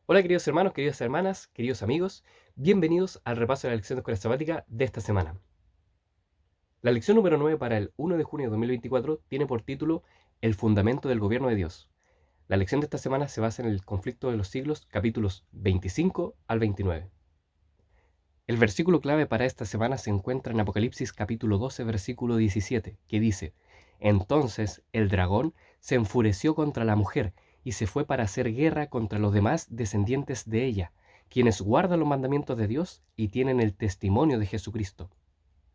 Hola queridos hermanos, queridas hermanas, queridos amigos, bienvenidos al repaso de la lección de escuela sabática de esta semana. La lección número 9 para el 1 de junio de 2024 tiene por título El fundamento del gobierno de Dios. La lección de esta semana se basa en el conflicto de los siglos, capítulos 25 al 29. El versículo clave para esta semana se encuentra en Apocalipsis capítulo 12, versículo 17, que dice: Entonces el dragón se enfureció contra la mujer y se fue para hacer guerra contra los demás descendientes de ella, quienes guardan los mandamientos de Dios y tienen el testimonio de Jesucristo.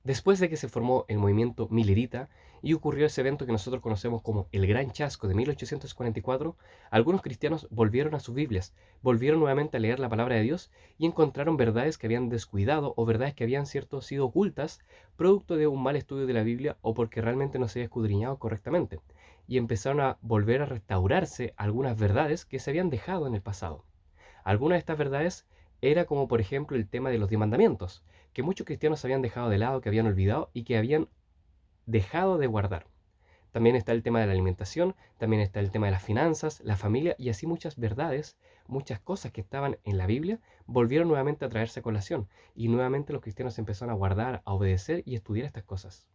Después de que se formó el movimiento Millerita y ocurrió ese evento que nosotros conocemos como el Gran Chasco de 1844, algunos cristianos volvieron a sus Biblias, volvieron nuevamente a leer la palabra de Dios y encontraron verdades que habían descuidado o verdades que habían sido ocultas producto de un mal estudio de la Biblia o porque realmente no se había escudriñado correctamente. Y empezaron a volver a restaurarse algunas verdades que se habían dejado en el pasado. Algunas de estas verdades era como por ejemplo el tema de los 10 mandamientos, que muchos cristianos habían dejado de lado, que habían olvidado y que habían dejado de guardar. También está el tema de la alimentación, también está el tema de las finanzas, la familia y así muchas verdades, muchas cosas que estaban en la Biblia volvieron nuevamente a traerse a colación y nuevamente los cristianos empezaron a guardar, a obedecer y estudiar estas cosas.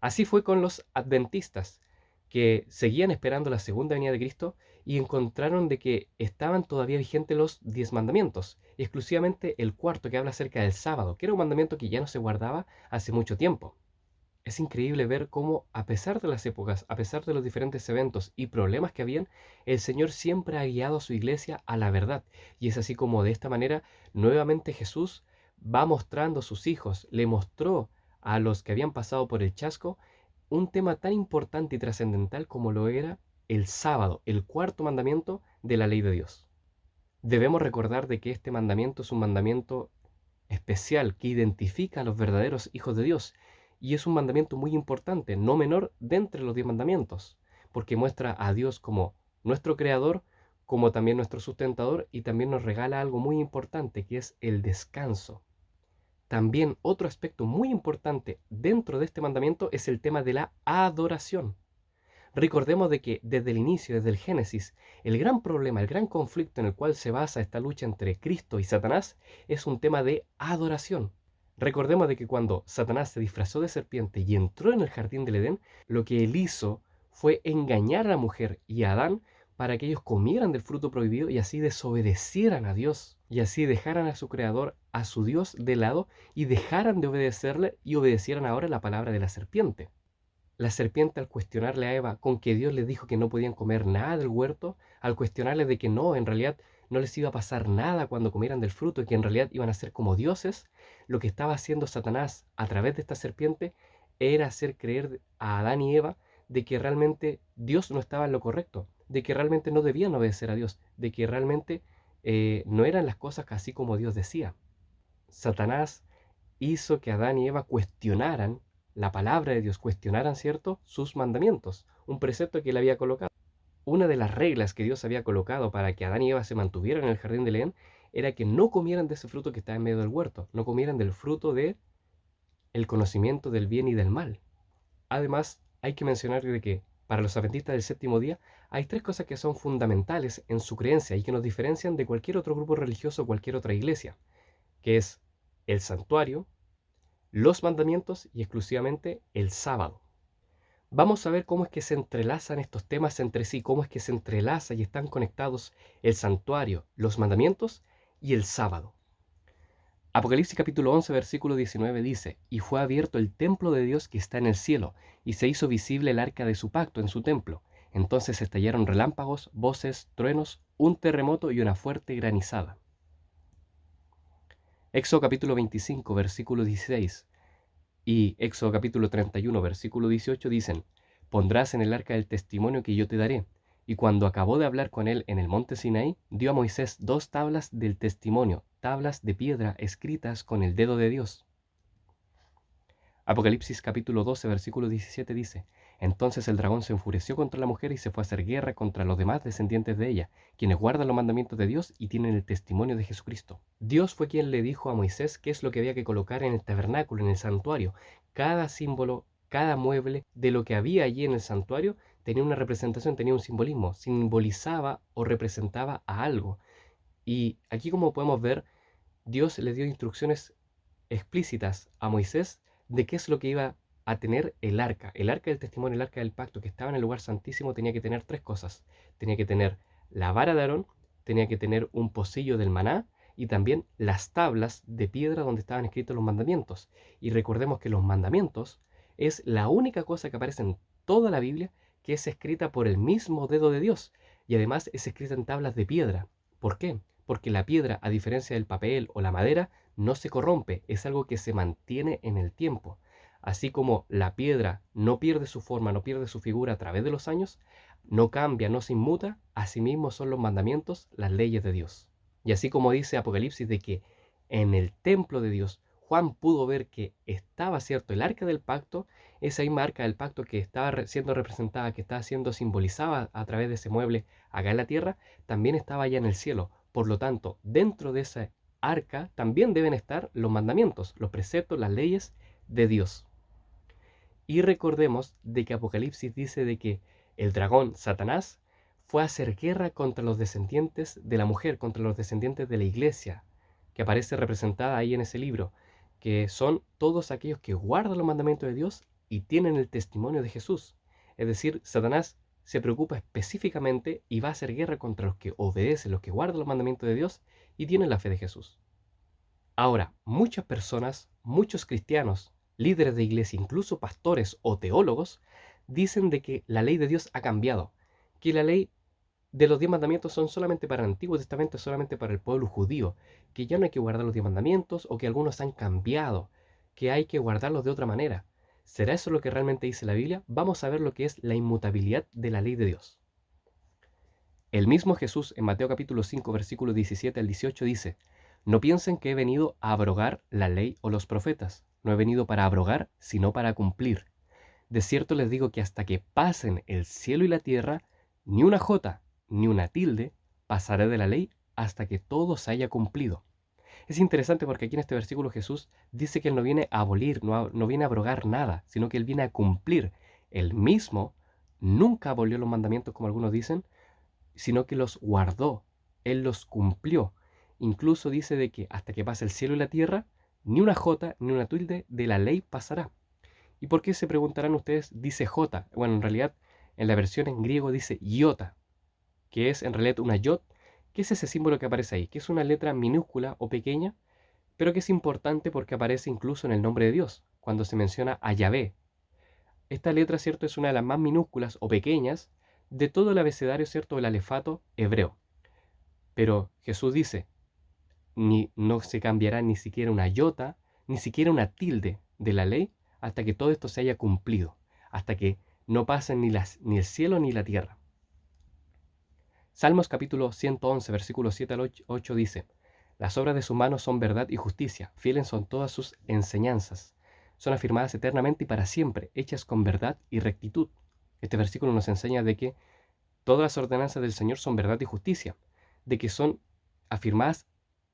Así fue con los adventistas, que seguían esperando la segunda venida de Cristo y encontraron de que estaban todavía vigentes los 10 mandamientos, y exclusivamente el cuarto que habla acerca del sábado, que era un mandamiento que ya no se guardaba hace mucho tiempo. Es increíble ver cómo, a pesar de las épocas, a pesar de los diferentes eventos y problemas que habían, el Señor siempre ha guiado a su iglesia a la verdad. Y es así como de esta manera, nuevamente Jesús va mostrando a sus hijos, le mostró a los que habían pasado por el chasco un tema tan importante y trascendental como lo era el sábado, el cuarto mandamiento de la ley de Dios. Debemos recordar de que este mandamiento es un mandamiento especial que identifica a los verdaderos hijos de Dios y es un mandamiento muy importante, no menor de entre los 10 mandamientos, porque muestra a Dios como nuestro creador, como también nuestro sustentador y también nos regala algo muy importante que es el descanso. También otro aspecto muy importante dentro de este mandamiento es el tema de la adoración. Recordemos de que desde el inicio, desde el Génesis, el gran problema, el gran conflicto en el cual se basa esta lucha entre Cristo y Satanás es un tema de adoración. Recordemos de que cuando Satanás se disfrazó de serpiente y entró en el jardín del Edén, lo que él hizo fue engañar a la mujer y a Adán para que ellos comieran del fruto prohibido y así desobedecieran a Dios y así dejaran a su creador, a su Dios de lado y dejaran de obedecerle y obedecieran ahora la palabra de la serpiente. La serpiente, al cuestionarle a Eva con que Dios les dijo que no podían comer nada del huerto, al cuestionarle de que no, en realidad no les iba a pasar nada cuando comieran del fruto y que en realidad iban a ser como dioses, lo que estaba haciendo Satanás a través de esta serpiente era hacer creer a Adán y Eva de que realmente Dios no estaba en lo correcto, de que realmente no debían obedecer a Dios, de que realmente no eran las cosas así como Dios decía. Satanás hizo que Adán y Eva cuestionaran la palabra de Dios, cuestionaran, ¿cierto?, sus mandamientos, un precepto que él había colocado. Una de las reglas que Dios había colocado para que Adán y Eva se mantuvieran en el jardín de Edén era que no comieran de ese fruto que estaba en medio del huerto, no comieran del fruto de el conocimiento del bien y del mal. Además, hay que mencionar de que para los adventistas del séptimo día hay tres cosas que son fundamentales en su creencia y que nos diferencian de cualquier otro grupo religioso o cualquier otra iglesia, que es el santuario, los mandamientos y exclusivamente el sábado. Vamos a ver cómo es que se entrelazan estos temas entre sí, cómo es que se entrelaza y están conectados el santuario, los mandamientos y el sábado. Apocalipsis capítulo 11, versículo 19 dice: Y fue abierto el templo de Dios que está en el cielo, y se hizo visible el arca de su pacto en su templo. Entonces estallaron relámpagos, voces, truenos, un terremoto y una fuerte granizada. Éxodo capítulo 25, versículo 16 y Éxodo capítulo 31, versículo 18 dicen: Pondrás en el arca el testimonio que yo te daré. Y cuando acabó de hablar con él en el monte Sinaí, dio a Moisés 2 tablas del testimonio, tablas de piedra escritas con el dedo de Dios. Apocalipsis capítulo 12, versículo 17 dice: Entonces el dragón se enfureció contra la mujer y se fue a hacer guerra contra los demás descendientes de ella, quienes guardan los mandamientos de Dios y tienen el testimonio de Jesucristo. Dios fue quien le dijo a Moisés qué es lo que había que colocar en el tabernáculo, en el santuario. Cada símbolo, cada mueble de lo que había allí en el santuario tenía una representación, tenía un simbolismo, simbolizaba o representaba a algo. Y aquí, como podemos ver, Dios le dio instrucciones explícitas a Moisés de qué es lo que iba a tener el arca. El arca del testimonio, el arca del pacto que estaba en el lugar santísimo tenía que tener tres cosas. Tenía que tener la vara de Aarón, tenía que tener un pocillo del maná y también las tablas de piedra donde estaban escritos los mandamientos. Y recordemos que los mandamientos es la única cosa que aparece en toda la Biblia que es escrita por el mismo dedo de Dios y además es escrita en tablas de piedra. ¿Por qué? Porque la piedra, a diferencia del papel o la madera, no se corrompe, es algo que se mantiene en el tiempo. Así como la piedra no pierde su forma, no pierde su figura a través de los años, no cambia, no se inmuta, asimismo son los mandamientos, las leyes de Dios. Y así como dice Apocalipsis de que en el templo de Dios Juan pudo ver que estaba cierto el arca del pacto, esa misma arca del pacto que estaba siendo representada, que estaba siendo simbolizada a través de ese mueble acá en la tierra, también estaba allá en el cielo. Por lo tanto, dentro de esa arca también deben estar los mandamientos, los preceptos, las leyes de Dios. Y recordemos de que Apocalipsis dice de que el dragón Satanás fue a hacer guerra contra los descendientes de la mujer, contra los descendientes de la iglesia, que aparece representada ahí en ese libro, que son todos aquellos que guardan los mandamientos de Dios y tienen el testimonio de Jesús. Es decir, Satanás se preocupa específicamente y va a hacer guerra contra los que obedecen, los que guardan los mandamientos de Dios y tienen la fe de Jesús. Ahora, muchas personas, muchos cristianos, líderes de iglesia, incluso pastores o teólogos, dicen de que la ley de Dios ha cambiado, que la ley de los 10 mandamientos son solamente para el Antiguo Testamento, solamente para el pueblo judío, que ya no hay que guardar los 10 mandamientos o que algunos han cambiado, que hay que guardarlos de otra manera. ¿Será eso lo que realmente dice la Biblia? Vamos a ver lo que es la inmutabilidad de la ley de Dios. El mismo Jesús en Mateo capítulo 5, versículos 17 al 18 dice: no piensen que he venido a abrogar la ley o los profetas. No he venido para abrogar, sino para cumplir. De cierto les digo que hasta que pasen el cielo y la tierra, ni una jota, ni una tilde pasará de la ley hasta que todo se haya cumplido. Es interesante porque aquí en este versículo Jesús dice que Él no viene a abolir, no viene a abrogar nada, sino que Él viene a cumplir. Él mismo nunca abolió los mandamientos como algunos dicen, sino que los guardó, Él los cumplió. Incluso dice de que hasta que pase el cielo y la tierra, ni una jota ni una tilde de la ley pasará. ¿Y por qué se preguntarán ustedes? Dice jota. Bueno, en realidad en la versión en griego dice iota, que es en realidad una yod, que es ese símbolo que aparece ahí, que es una letra minúscula o pequeña, pero que es importante porque aparece incluso en el nombre de Dios, cuando se menciona a Yahvé. Esta letra, ¿cierto?, es una de las más minúsculas o pequeñas de todo el abecedario, ¿cierto?, del alefato hebreo. Pero Jesús dice, no se cambiará ni siquiera una iota, ni siquiera una tilde de la ley hasta que todo esto se haya cumplido, hasta que no pasen ni el cielo ni la tierra. Salmos capítulo 111, versículos 7 al 8 dice: las obras de sus manos son verdad y justicia, fieles son todas sus enseñanzas. Son afirmadas eternamente y para siempre, hechas con verdad y rectitud. Este versículo nos enseña de que todas las ordenanzas del Señor son verdad y justicia, de que son afirmadas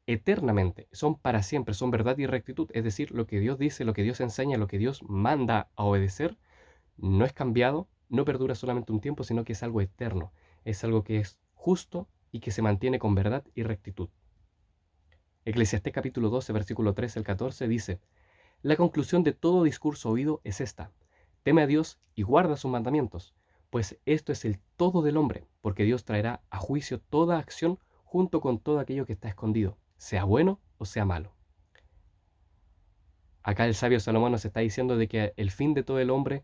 eternamente, son para siempre, son verdad y rectitud. Es decir, lo que Dios dice, lo que Dios enseña, lo que Dios manda a obedecer, no es cambiado, no perdura solamente un tiempo, sino que es algo eterno, es algo que es justo y que se mantiene con verdad y rectitud. Eclesiastés capítulo 12, versículo 13 al 14 dice: la conclusión de todo discurso oído es esta: teme a Dios y guarda sus mandamientos, pues esto es el todo del hombre, porque Dios traerá a juicio toda acción junto con todo aquello que está escondido, sea bueno o sea malo. Acá el sabio Salomón nos está diciendo de que el fin de todo el hombre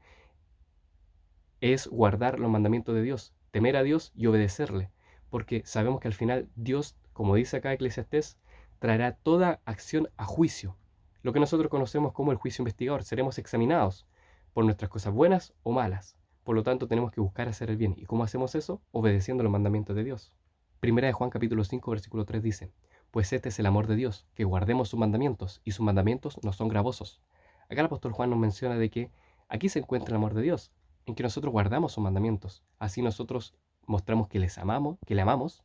es guardar los mandamientos de Dios, temer a Dios y obedecerle, porque sabemos que al final Dios, como dice acá Eclesiastés, traerá toda acción a juicio. Lo que nosotros conocemos como el juicio investigador, seremos examinados por nuestras cosas buenas o malas. Por lo tanto, tenemos que buscar hacer el bien. ¿Y cómo hacemos eso? Obedeciendo los mandamientos de Dios. Primera de Juan capítulo 5, versículo 3 dice: pues este es el amor de Dios, que guardemos sus mandamientos, y sus mandamientos no son gravosos. Acá el apóstol Juan nos menciona de que aquí se encuentra el amor de Dios, en que nosotros guardamos sus mandamientos. Así nosotros mostramos que les amamos, que le amamos.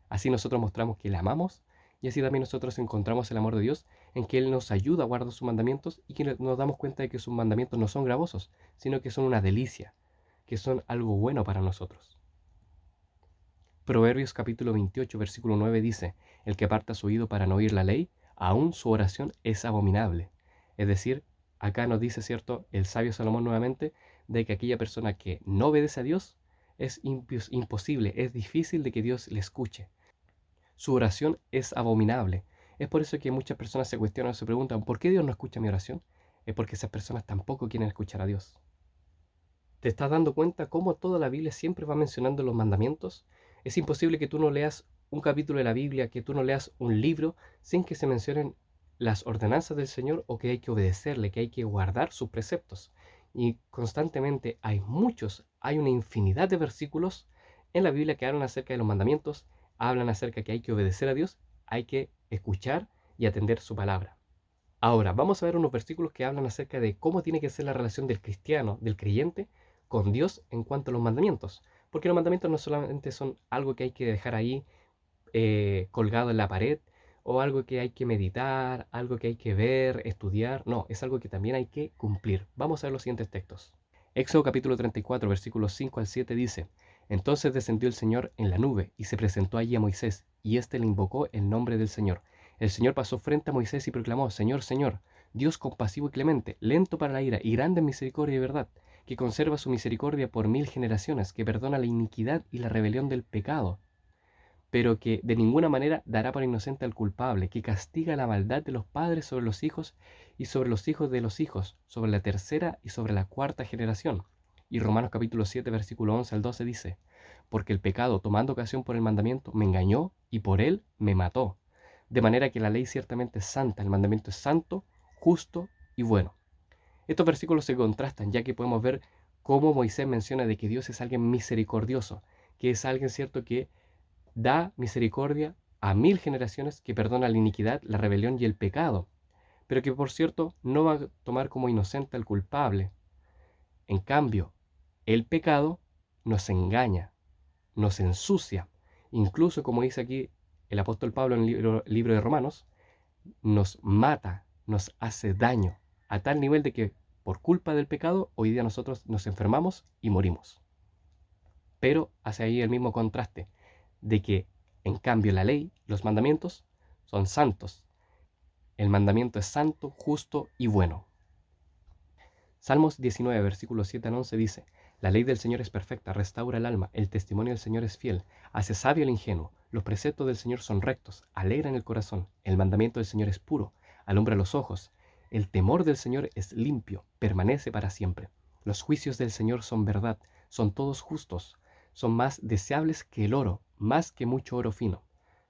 Así nosotros mostramos que le amamos, y así también nosotros encontramos el amor de Dios en que Él nos ayuda a guardar sus mandamientos y que nos damos cuenta de que sus mandamientos no son gravosos, sino que son una delicia, que son algo bueno para nosotros. Proverbios capítulo 28, versículo 9 dice, el que aparta su oído para no oír la ley, aún su oración es abominable. Es decir, acá nos dice, ¿cierto?, el sabio Salomón nuevamente, de que aquella persona que no obedece a Dios es imposible, es difícil de que Dios le escuche. Su oración es abominable. Es por eso que muchas personas se cuestionan o se preguntan, ¿por qué Dios no escucha mi oración? Es porque esas personas tampoco quieren escuchar a Dios. ¿Te estás dando cuenta cómo toda la Biblia siempre va mencionando los mandamientos? Es imposible que tú no leas un capítulo de la Biblia, que tú no leas un libro sin que se mencionen las ordenanzas del Señor o que hay que obedecerle, que hay que guardar sus preceptos. Y constantemente hay una infinidad de versículos en la Biblia que hablan acerca de los mandamientos, hablan acerca que hay que obedecer a Dios, hay que escuchar y atender su palabra. Ahora, vamos a ver unos versículos que hablan acerca de cómo tiene que ser la relación del cristiano, del creyente, con Dios en cuanto a los mandamientos. Porque los mandamientos no solamente son algo que hay que dejar ahí colgado en la pared, o algo que hay que meditar, algo que hay que ver, estudiar. No, es algo que también hay que cumplir. Vamos a ver los siguientes textos. Éxodo capítulo 34, versículos 5 al 7 dice, entonces descendió el Señor en la nube y se presentó allí a Moisés, y éste le invocó el nombre del Señor. El Señor pasó frente a Moisés y proclamó, Señor, Señor, Dios compasivo y clemente, lento para la ira y grande en misericordia y verdad, que conserva su misericordia por 1000 generaciones, que perdona la iniquidad y la rebelión del pecado, pero que de ninguna manera dará por inocente al culpable, que castiga la maldad de los padres sobre los hijos y sobre los hijos de los hijos, sobre la tercera y sobre la cuarta generación. Y Romanos capítulo 7, versículo 11 al 12 dice, porque el pecado, tomando ocasión por el mandamiento, me engañó y por él me mató. De manera que la ley ciertamente es santa, el mandamiento es santo, justo y bueno. Estos versículos se contrastan, ya que podemos ver cómo Moisés menciona de que Dios es alguien misericordioso, que es alguien, cierto, que da misericordia a 1000 generaciones, que perdona la iniquidad, la rebelión y el pecado, pero que por cierto no va a tomar como inocente al culpable. En cambio, el pecado nos engaña, nos ensucia, incluso como dice aquí el apóstol Pablo en el libro de Romanos, nos mata, nos hace daño, a tal nivel de que por culpa del pecado hoy día nosotros nos enfermamos y morimos. Pero hace ahí el mismo contraste, de que en cambio la ley, los mandamientos, son santos. El mandamiento es santo, justo y bueno. Salmos 19, versículos 7 al 11 dice, la ley del Señor es perfecta, restaura el alma, el testimonio del Señor es fiel, hace sabio al ingenuo, los preceptos del Señor son rectos, alegran el corazón, el mandamiento del Señor es puro, alumbra los ojos, el temor del Señor es limpio, permanece para siempre. Los juicios del Señor son verdad, son todos justos, son más deseables que el oro, más que mucho oro fino,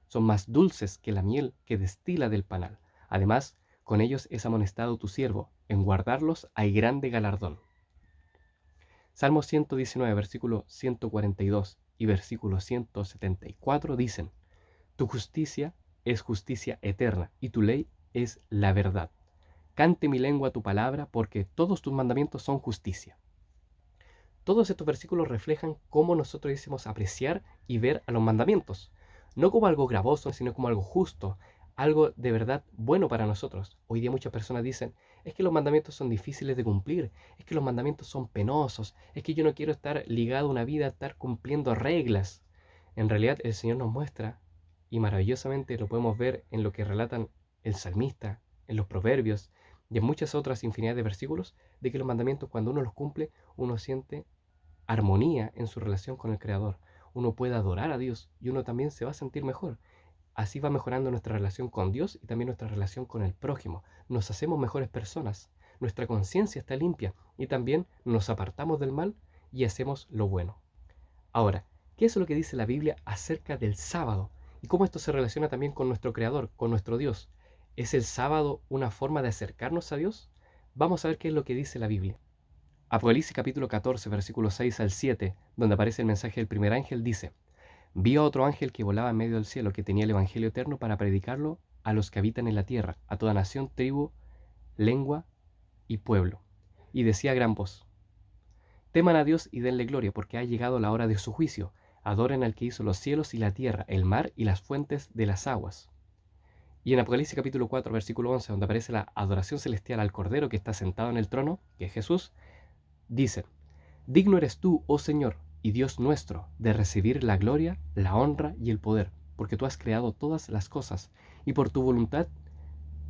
son más dulces que la miel que destila del panal. Además, con ellos es amonestado tu siervo, en guardarlos hay grande galardón. Salmo 119, versículo 142 y versículo 174 dicen, tu justicia es justicia eterna y tu ley es la verdad. Cante mi lengua tu palabra porque todos tus mandamientos son justicia. Todos estos versículos reflejan cómo nosotros decimos apreciar y ver a los mandamientos, no como algo gravoso, sino como algo justo, algo de verdad bueno para nosotros. Hoy día muchas personas dicen, es que los mandamientos son difíciles de cumplir, es que los mandamientos son penosos, es que yo no quiero estar ligado a una vida, estar cumpliendo reglas. En realidad el Señor nos muestra, y maravillosamente lo podemos ver en lo que relatan el salmista, en los proverbios y en muchas otras infinidad de versículos, de que los mandamientos cuando uno los cumple, uno siente armonía en su relación con el Creador. Uno puede adorar a Dios y uno también se va a sentir mejor. Así va mejorando nuestra relación con Dios y también nuestra relación con el prójimo. Nos hacemos mejores personas. Nuestra conciencia está limpia y también nos apartamos del mal y hacemos lo bueno. Ahora, ¿qué es lo que dice la Biblia acerca del sábado? Y cómo esto se relaciona también con nuestro Creador, con nuestro Dios. ¿Es el sábado una forma de acercarnos a Dios? Vamos a ver qué es lo que dice la Biblia. Apocalipsis capítulo 14, versículos 6 al 7, donde aparece el mensaje del primer ángel, dice, vi a otro ángel que volaba en medio del cielo, que tenía el evangelio eterno para predicarlo a los que habitan en la tierra, a toda nación, tribu, lengua y pueblo. Y decía a gran voz, teman a Dios y denle gloria, porque ha llegado la hora de su juicio. Adoren al que hizo los cielos y la tierra, el mar y las fuentes de las aguas. Y en Apocalipsis capítulo 4, versículo 11, donde aparece la adoración celestial al Cordero que está sentado en el trono, que es Jesús, dice, digno eres tú, oh Señor, y Dios nuestro, de recibir la gloria, la honra y el poder, porque tú has creado todas las cosas, y por tu voluntad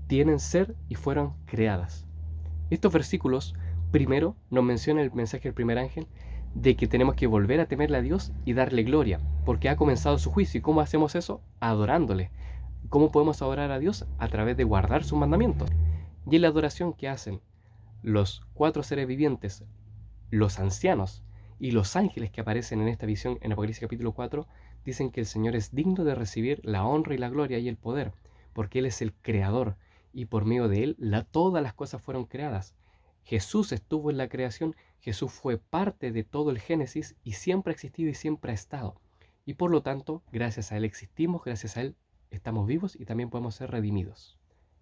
tienen ser y fueron creadas. Estos versículos primero nos menciona el mensaje del primer ángel de que tenemos que volver a temerle a Dios y darle gloria, porque ha comenzado su juicio. ¿Y cómo hacemos eso? Adorándole. ¿Cómo podemos adorar a Dios? A través de guardar sus mandamientos. Y en la adoración que hacen los cuatro seres vivientes, los ancianos y los ángeles que aparecen en esta visión en Apocalipsis capítulo 4, dicen que el Señor es digno de recibir la honra y la gloria y el poder, porque Él es el creador y por medio de Él todas las cosas fueron creadas. Jesús estuvo en la creación, Jesús fue parte de todo el Génesis y siempre ha existido y siempre ha estado. Y por lo tanto, gracias a Él existimos, gracias a Él estamos vivos y también podemos ser redimidos.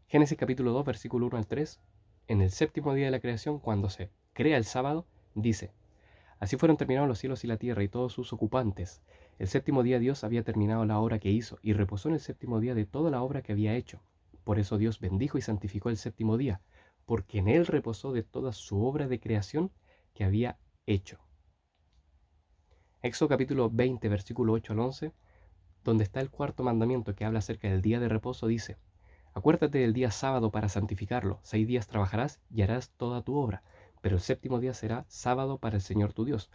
Génesis capítulo 2, versículo 1 al 3, en el séptimo día de la creación, cuando se crea el sábado, dice: Así fueron terminados los cielos y la tierra y todos sus ocupantes. El séptimo día Dios había terminado la obra que hizo y reposó en el séptimo día de toda la obra que había hecho. Por eso Dios bendijo y santificó el séptimo día, porque en él reposó de toda su obra de creación que había hecho. Éxodo capítulo 20, versículo 8 al 11, donde está el cuarto mandamiento que habla acerca del día de reposo, dice: Acuérdate del día sábado para santificarlo. 6 días trabajarás y harás toda tu obra, pero el séptimo día será sábado para el Señor tu Dios.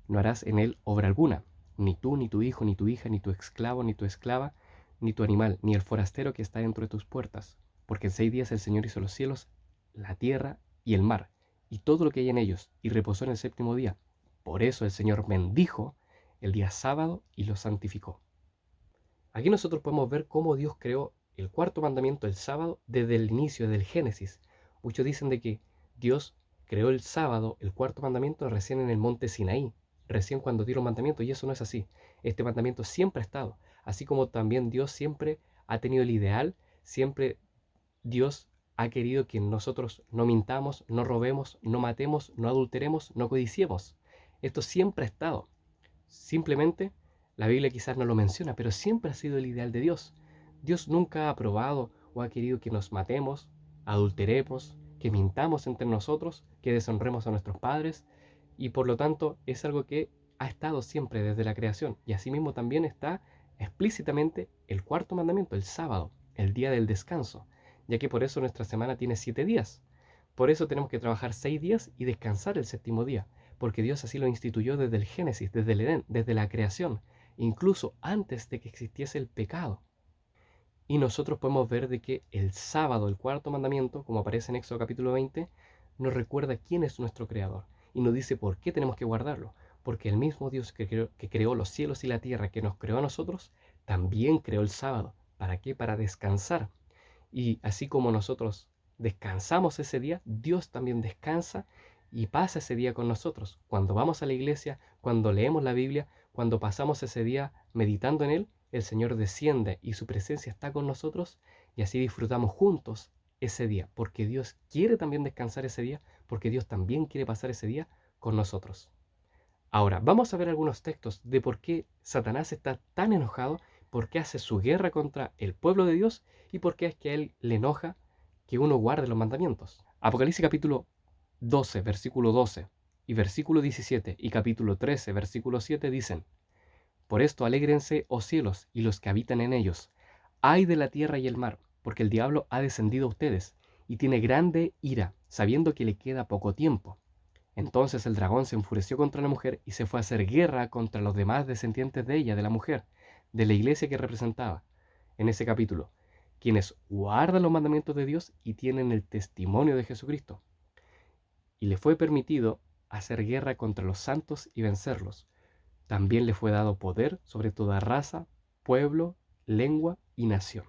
No harás en él obra alguna, ni tú, ni tu hijo, ni tu hija, ni tu esclavo, ni tu esclava, ni tu animal, ni el forastero que está dentro de tus puertas, porque en 6 días el Señor hizo los cielos, la tierra y el mar, y todo lo que hay en ellos, y reposó en el séptimo día. Por eso el Señor bendijo el día sábado y lo santificó. Aquí nosotros podemos ver cómo Dios creó el cuarto mandamiento, el sábado, desde el inicio, desde el Génesis. Muchos dicen de que Dios creó el sábado, el cuarto mandamiento, recién en el monte Sinaí, recién cuando dio los mandamientos, y eso no es así. Este mandamiento siempre ha estado, así como también Dios siempre ha tenido el ideal, siempre Dios ha querido que nosotros no mintamos, no robemos, no matemos, no adulteremos, no codiciemos. Esto siempre ha estado. Simplemente la Biblia quizás no lo menciona, pero siempre ha sido el ideal de Dios. Dios nunca ha aprobado o ha querido que nos matemos, adulteremos, que mintamos entre nosotros, que deshonremos a nuestros padres, y por lo tanto es algo que ha estado siempre desde la creación. Y asimismo también está explícitamente el cuarto mandamiento, el sábado, el día del descanso, ya que por eso nuestra semana tiene 7 días. Por eso tenemos que trabajar 6 días y descansar el séptimo día, porque Dios así lo instituyó desde el Génesis, desde el Edén, desde la creación, incluso antes de que existiese el pecado. Y nosotros podemos ver de que el sábado, el cuarto mandamiento, como aparece en Éxodo capítulo 20, nos recuerda quién es nuestro creador y nos dice por qué tenemos que guardarlo. Porque el mismo Dios que creó los cielos y la tierra, que nos creó a nosotros, también creó el sábado. ¿Para qué? Para descansar. Y así como nosotros descansamos ese día, Dios también descansa y pasa ese día con nosotros. Cuando vamos a la iglesia, cuando leemos la Biblia, cuando pasamos ese día meditando en Él, el Señor desciende y su presencia está con nosotros y así disfrutamos juntos ese día, porque Dios quiere también descansar ese día, porque Dios también quiere pasar ese día con nosotros. Ahora, vamos a ver algunos textos de por qué Satanás está tan enojado, por qué hace su guerra contra el pueblo de Dios y por qué es que a él le enoja que uno guarde los mandamientos. Apocalipsis capítulo 12, versículo 12 y versículo 17 y capítulo 13, versículo 7 dicen: Por esto alégrense, oh cielos, y los que habitan en ellos. Ay de la tierra y el mar, porque el diablo ha descendido a ustedes, y tiene grande ira, sabiendo que le queda poco tiempo. Entonces el dragón se enfureció contra la mujer y se fue a hacer guerra contra los demás descendientes de ella, de la mujer, de la iglesia que representaba, en ese capítulo, quienes guardan los mandamientos de Dios y tienen el testimonio de Jesucristo. Y le fue permitido hacer guerra contra los santos y vencerlos. También le fue dado poder sobre toda raza, pueblo, lengua y nación.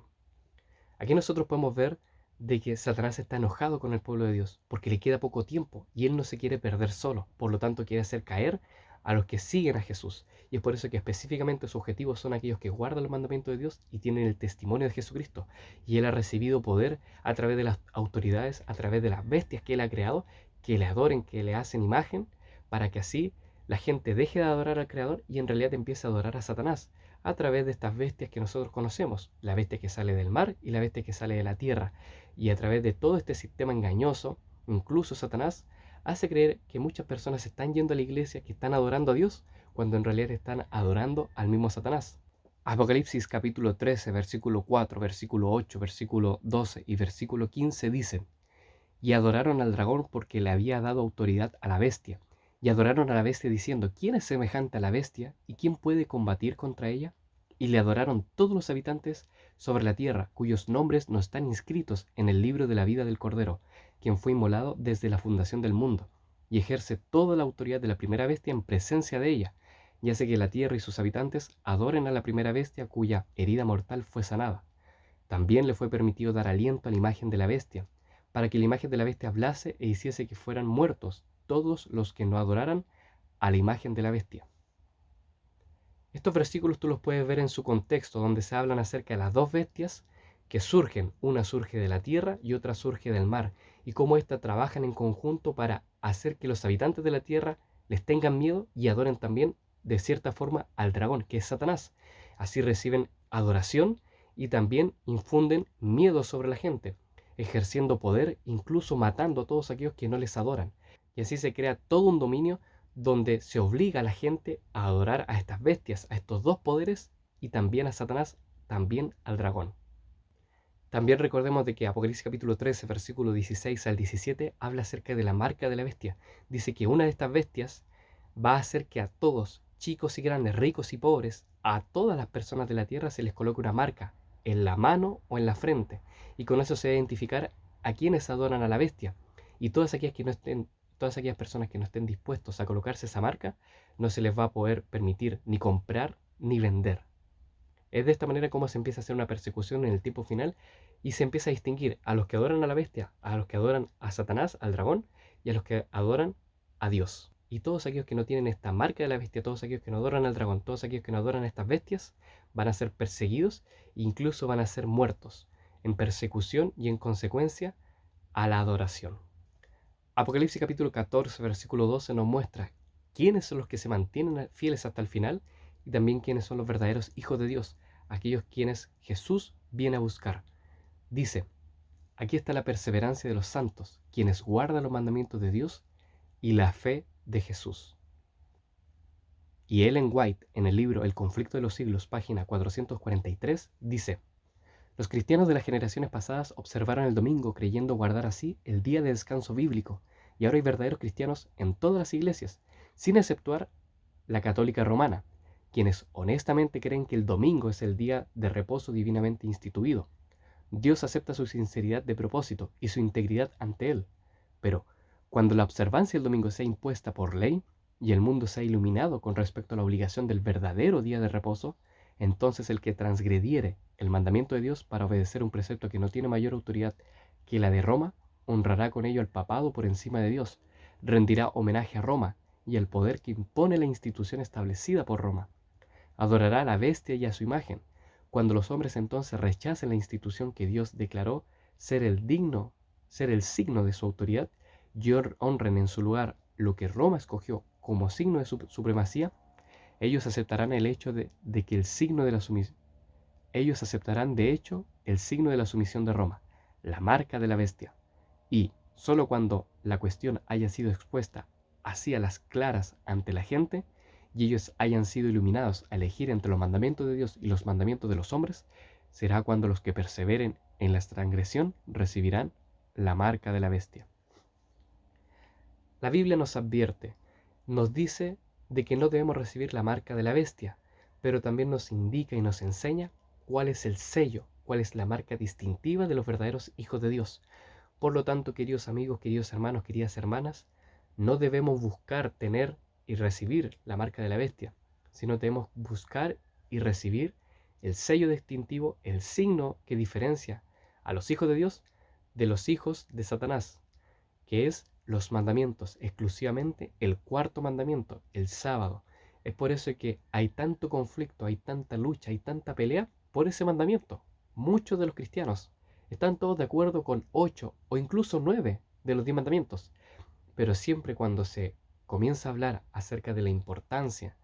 Aquí nosotros podemos ver de que Satanás está enojado con el pueblo de Dios porque le queda poco tiempo y él no se quiere perder solo, por lo tanto quiere hacer caer a los que siguen a Jesús. Y es por eso que específicamente sus objetivos son aquellos que guardan los mandamientos de Dios y tienen el testimonio de Jesucristo. Y él ha recibido poder a través de las autoridades, a través de las bestias que él ha creado, que le adoren, que le hacen imagen, para que así la gente deje de adorar al Creador y en realidad empiece a adorar a Satanás a través de estas bestias que nosotros conocemos, la bestia que sale del mar y la bestia que sale de la tierra. Y a través de todo este sistema engañoso, incluso Satanás hace creer que muchas personas están yendo a la iglesia, que están adorando a Dios, cuando en realidad están adorando al mismo Satanás. Apocalipsis capítulo 13, versículo 4, versículo 8, versículo 12 y versículo 15 dicen: y adoraron al dragón porque le había dado autoridad a la bestia. Y adoraron a la bestia diciendo: ¿quién es semejante a la bestia y quién puede combatir contra ella? Y le adoraron todos los habitantes sobre la tierra, cuyos nombres no están inscritos en el libro de la vida del Cordero, quien fue inmolado desde la fundación del mundo, y ejerce toda la autoridad de la primera bestia en presencia de ella, y hace que la tierra y sus habitantes adoren a la primera bestia cuya herida mortal fue sanada. También le fue permitido dar aliento a la imagen de la bestia, para que la imagen de la bestia hablase e hiciese que fueran muertos todos los que no adoraran a la imagen de la bestia. Estos versículos tú los puedes ver en su contexto, donde se hablan acerca de las dos bestias que surgen. Una surge de la tierra y otra surge del mar, y cómo éstas trabajan en conjunto para hacer que los habitantes de la tierra les tengan miedo y adoren también de cierta forma al dragón, que es Satanás. Así reciben adoración y también infunden miedo sobre la gente, ejerciendo poder, incluso matando a todos aquellos que no les adoran. Y así se crea todo un dominio donde se obliga a la gente a adorar a estas bestias, a estos dos poderes, y también a Satanás, también al dragón. También recordemos de que Apocalipsis capítulo 13, versículo 16 al 17, habla acerca de la marca de la bestia. Dice que una de estas bestias va a hacer que a todos, chicos y grandes, ricos y pobres, a todas las personas de la tierra se les coloque una marca en la mano o en la frente, y con eso se va a identificar a quienes adoran a la bestia. Y todas aquellas personas que no estén dispuestos a colocarse esa marca, no se les va a poder permitir ni comprar ni vender. Es de esta manera como se empieza a hacer una persecución en el tiempo final, y se empieza a distinguir a los que adoran a la bestia, a los que adoran a Satanás, al dragón, y a los que adoran a Dios. Y todos aquellos que no tienen esta marca de la bestia, todos aquellos que no adoran al dragón, todos aquellos que no adoran a estas bestias, van a ser perseguidos e incluso van a ser muertos en persecución y en consecuencia a la adoración. Apocalipsis capítulo 14, versículo 12 nos muestra quiénes son los que se mantienen fieles hasta el final, y también quiénes son los verdaderos hijos de Dios, aquellos quienes Jesús viene a buscar. Dice: aquí está la perseverancia de los santos, quienes guardan los mandamientos de Dios y la fe de Jesús. Y Ellen White, en el libro El conflicto de los siglos, página 443, dice: los cristianos de las generaciones pasadas observaron el domingo creyendo guardar así el día de descanso bíblico, y ahora hay verdaderos cristianos en todas las iglesias, sin exceptuar la católica romana, quienes honestamente creen que el domingo es el día de reposo divinamente instituido. Dios acepta su sinceridad de propósito y su integridad ante Él, pero cuando la observancia del domingo sea impuesta por ley y el mundo sea iluminado con respecto a la obligación del verdadero día de reposo, entonces el que transgrediere el mandamiento de Dios para obedecer un precepto que no tiene mayor autoridad que la de Roma, honrará con ello al papado por encima de Dios, rendirá homenaje a Roma y al poder que impone la institución establecida por Roma. Adorará a la bestia y a su imagen. Cuando los hombres entonces rechacen la institución que Dios declaró ser el signo de su autoridad, y honren en su lugar lo que Roma escogió como signo de su supremacía, ellos aceptarán el hecho de que el signo de la sumisión, ellos aceptarán de hecho el signo de la sumisión de Roma, la marca de la bestia. Y solo cuando la cuestión haya sido expuesta así a las claras ante la gente, y ellos hayan sido iluminados a elegir entre los mandamientos de Dios y los mandamientos de los hombres, será cuando los que perseveren en la transgresión recibirán la marca de la bestia. La Biblia nos advierte, nos dice de que no debemos recibir la marca de la bestia, pero también nos indica y nos enseña cuál es el sello, cuál es la marca distintiva de los verdaderos hijos de Dios. Por lo tanto, queridos amigos, queridos hermanos, queridas hermanas, no debemos buscar tener y recibir la marca de la bestia, sino debemos buscar y recibir el sello distintivo, el signo que diferencia a los hijos de Dios de los hijos de Satanás, que es los mandamientos, exclusivamente el cuarto mandamiento, el sábado. Es por eso que hay tanto conflicto, hay tanta lucha, hay tanta pelea por ese mandamiento. Muchos de los cristianos están todos de acuerdo con 8 o incluso 9 de los 10 mandamientos, pero siempre cuando se comienza a hablar acerca de la importancia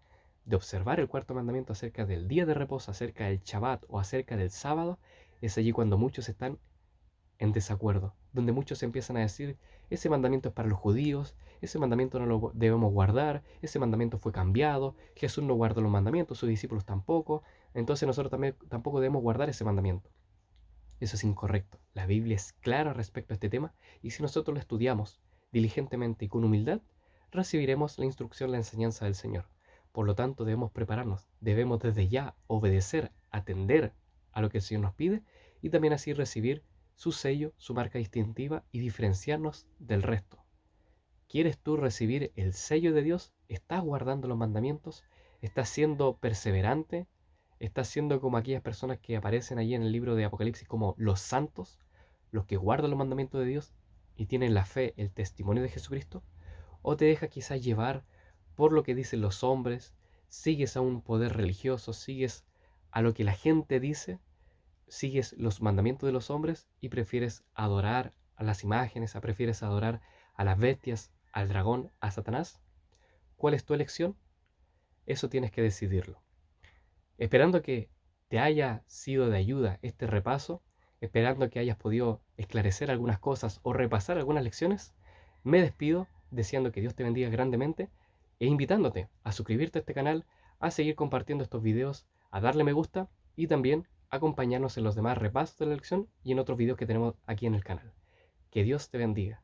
de observar el cuarto mandamiento, acerca del día de reposo, acerca del Shabbat o acerca del sábado, es allí cuando muchos están en desacuerdo, donde muchos empiezan a decir ese mandamiento es para los judíos, ese mandamiento no lo debemos guardar, ese mandamiento fue cambiado, Jesús no guardó los mandamientos, sus discípulos tampoco, entonces nosotros también tampoco debemos guardar ese mandamiento. Eso es incorrecto. La Biblia es clara respecto a este tema y si nosotros lo estudiamos diligentemente y con humildad, recibiremos la instrucción, la enseñanza del Señor. Por lo tanto, debemos prepararnos, debemos desde ya obedecer, atender a lo que el Señor nos pide y también así recibir su sello, su marca distintiva y diferenciarnos del resto. ¿Quieres tú recibir el sello de Dios? ¿Estás guardando los mandamientos? ¿Estás siendo perseverante? ¿Estás siendo como aquellas personas que aparecen allí en el libro de Apocalipsis como los santos, los que guardan los mandamientos de Dios y tienen la fe, el testimonio de Jesucristo? ¿O te dejas quizás llevar por lo que dicen los hombres? ¿Sigues a un poder religioso? ¿Sigues a lo que la gente dice? ¿Sigues los mandamientos de los hombres y prefieres adorar a las imágenes, prefieres adorar a las bestias, al dragón, a Satanás? ¿Cuál es tu elección? Eso tienes que decidirlo. Esperando que te haya sido de ayuda este repaso, esperando que hayas podido esclarecer algunas cosas o repasar algunas lecciones, me despido deseando que Dios te bendiga grandemente e invitándote a suscribirte a este canal, a seguir compartiendo estos videos, a darle me gusta y también acompañarnos en los demás repasos de la lección y en otros videos que tenemos aquí en el canal. Que Dios te bendiga.